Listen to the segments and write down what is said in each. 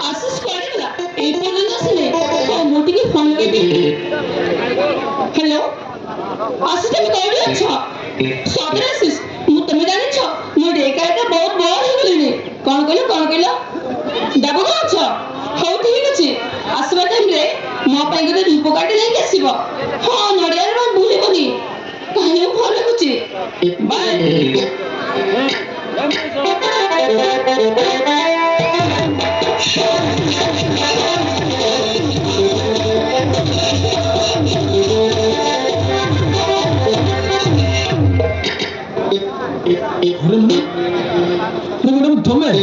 आशीष करेगा এই পর্যন্ত আসলে মোটিকে ফোন লগাইবি हेलो आशीष তুমি কইবি আছো সদর আशीष তুমি জানিছ মু একা একা বহুত বড় হয়ে গলিনি কোন কইলো দেব আছ হଉ ঠিক আছে আসবা টাইমরে ମୋ ପାଇଁ ଗୋଟେ ଧୂପ କାଠି ନେଇକି ଆସିବ ହଁ ନଡ଼ିଆରେ ମୁଁ ଭୁଲିବନି କାହିଁକି ଭଲ ଲାଗୁଛି ବାଏ मैडम तुम्हें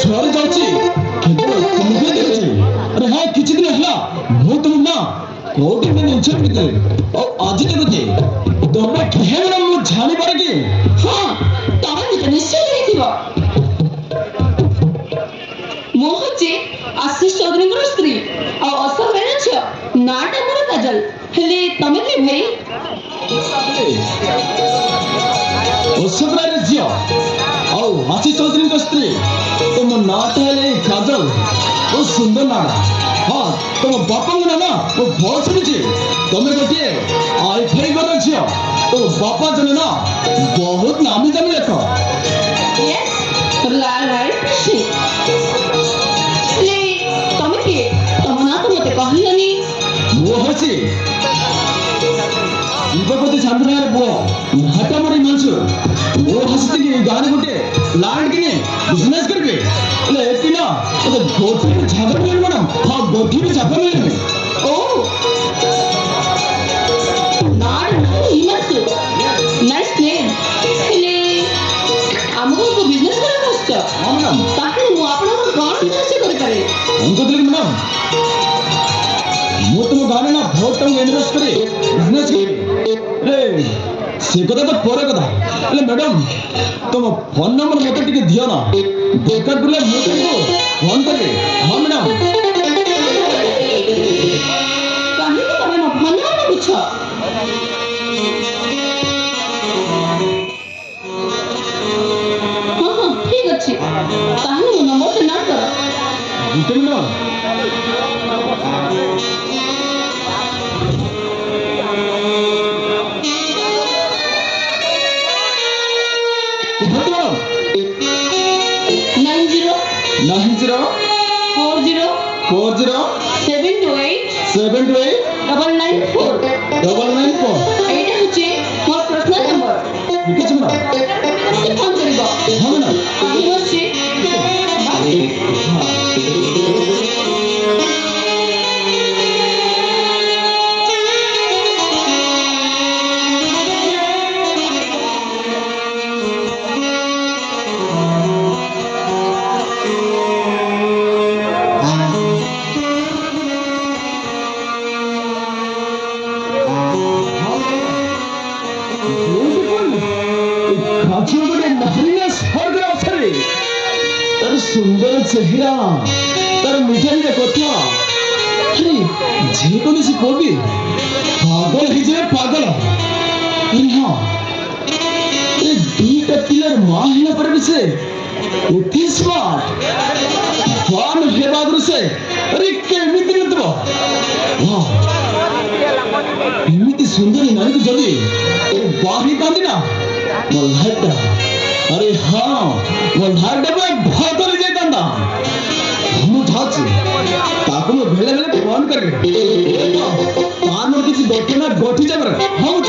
झड़ जाऊँ अरे हाँ किसी दिन है मैं तुम ना कोटी में इंचर भी करे और आज तक के तुम्हें कहे मैडम मैं जाने पारे के हाँ तुम्हें तो निश्चय नहीं थी वो मोहचे आशीष चौधरी को स्त्री और असर मैंने छो नाटक मेरा काजल हेले तुम्हें के भाई असर झिया और आशीष चौधरी को स्त्री तुम नाट है काजल वो सुंदर नाड़ा हाँ तुम बापा को ना वो बहुत सुनी तुम्हें गोटे आई घर झिया तो बापा जने ना बहुत नामी दामी लेख यस राइट ले तुम्हें के तुम ना तो मते कहलनी वो हसी इबपति चंद्रनार बो हटामरी मनसु वो हसती की गाने गोटे लैंड किने बिजनेस करबे ले एतिना तो गोठी में झागा मिल मैडम हां गोठी में झागा मिल ओ नाड हिम्मत नाइस नेम ले हमको को बिजनेस करे कष्ट हां मैडम ताकि मु आपण कोन बिजनेस करे पारे हमको दिल मैडम मु तुम गाने ना बहुत टाइम इन्वेस्ट करे बिजनेस के ले से कथा तो परे कथा अरे मैडम तुम फोन नंबर मत टिके दियो ना दरकार पड़ले मु तुमको फोन करे हां मैडम काहे को तमे न फोन नंबर पूछ हां ठीक अछि ताहले मो नंबर से नोट कर गुटे मैडम Nine zero 40 728 994 এইটা হচ্ছে মোর পার্সোনাল নাম্বার ठीक है मैडम ফোন করিব हाँ मैडम আমি বসছি सुंदर चेहरा तार मिठाई कथा अरे जेको से कवि पागल ही जाए पागल अरे हाँ अरे दुईटा पिलर माँ है पर भी से उठी स्मार्ट फान है बागुर से अरे केमिति नतबो वाह एमिति सुंदर नारी को जदी बाही कांदी ना मल्हाटा अरे हाँ मल्हाटा में भागल जाता हम ठाची ताको में भेले भेले फोन करके कान और किसी गोठी ना गोठी जबर हम